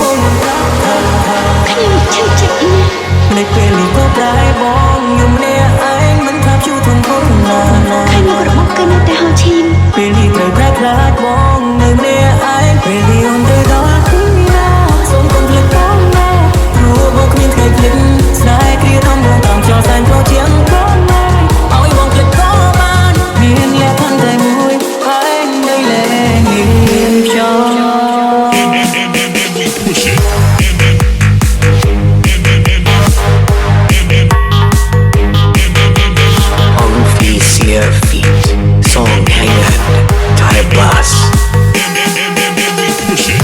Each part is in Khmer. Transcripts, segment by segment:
បងខ្ញុំឈឺចិត្តណាស់នៅពេលនេះក៏ប្រែបងខ្ញុំម្នាក់ឯងមិនថាជួធំធំណាខែនេះរបស់គេនៅតែហោឈាមពេលនេះត្រូវប្រែខ្លាចបងនៅម្នាក់ឯងពេលនេះអូនទៅដល់គ្នាណាសូមកុំភ្លេចបងណាព្រោះបងគ្មានថ្ងៃភ្លេចស្នេហ៍គ្រាដំបងតាមចោលសែនប្រជាងបងណាឲ្យបងភ្លេចក៏បានមានលក្ខខណ្ឌតែមួយឯងនៅលែងមានខ្ញុំ Your feet, song hanging, tire blast. Push it.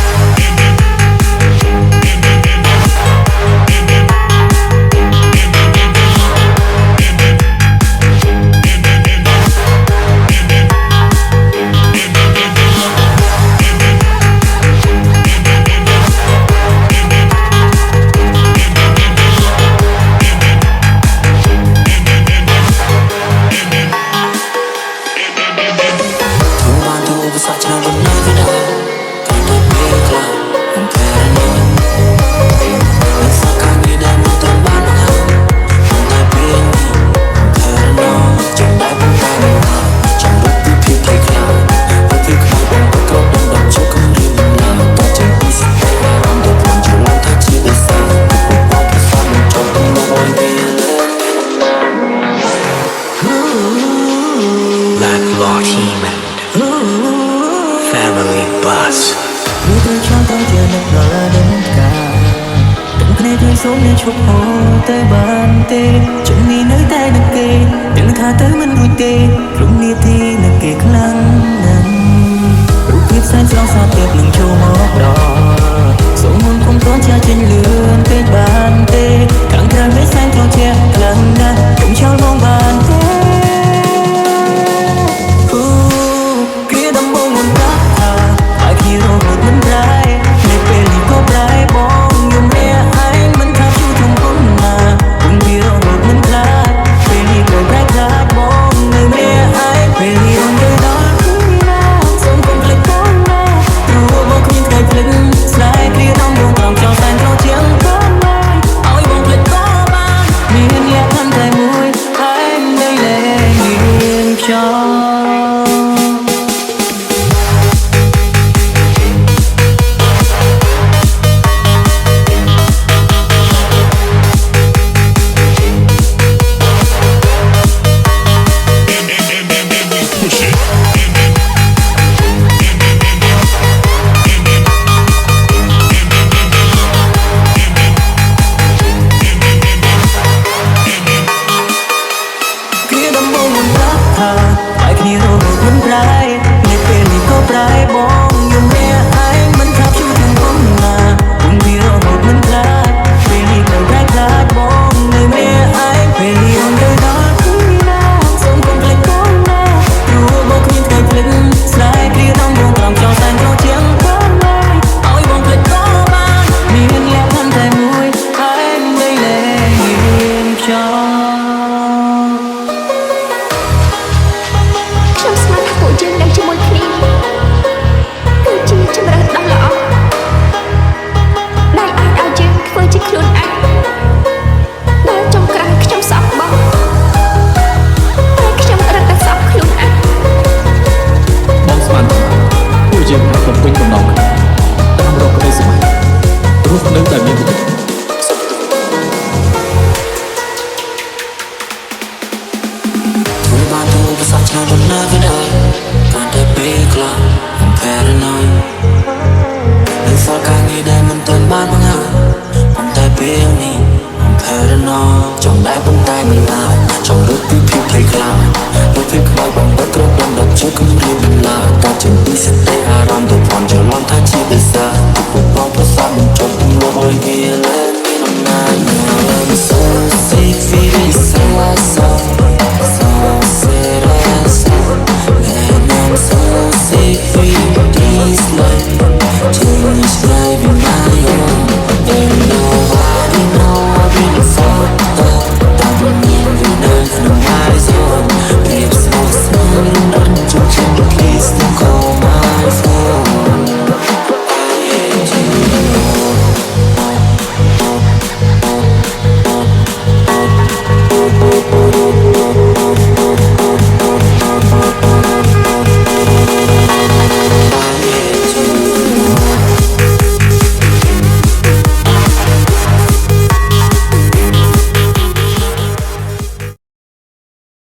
Family bus មួយទៅឆ្លងទៅជានឹកដល់ដល់កាទាំងគ្នាជួយសូមអ្នកឈប់ហូរទៅបានទេជំនីនៅតែនឹកគេទាំងថាទៅមិនរួចទេក្នុងនាទីនឹកគេខ្លាំងណាស់រូបភាពសែនស្រស់សាទើបនឹងចូលមកដល់សូមមុនកុំតន់ចាចេញលឿនពេកបានទេខាងក្រៅមិនសែនត្រជាក់ខ្លាំងណាស់កុំចោលមកបានទេបាយគ្នារហូតមិនប្រែនៅពេលនេះក៏ប្រែបងខ្ញុំម្នាក់ឯងមិនថាជួបទាំងបងណាគុំវារហូតមិនខ្លាចពេលនេះត្រូវប្រែខ្លាចបងនៅម្នាក់ឯងពេលនេះអូនទៅដល់គ្នាណាសូមកុំភ្លេចបងណាព្រោះបងគ្មានថ្ងៃភ្លេចស្នេហ៍គ្រាដំបងតាមចោលសែនប្រជាងបងណាឲ្យបងភ្លេចក៏បានមានលក្ខខណ្ឌតែមួយឯងនៅលែងមានខ្ញុំយើងនៅជាមួយគ្នាគឺជាជម្រើសដ៏ល្អដែលអាចឲ្យយើងធ្វើជាខ្លួនឯងដល់ចុងក្រោយខ្ញុំសោកបងតែខ្ញុំរត់តែសោកខ្លួនឯងបងស្មានពួកយើងបានបំពេញបំណងតាមរកក្តីសម័យរស់នៅតែមាន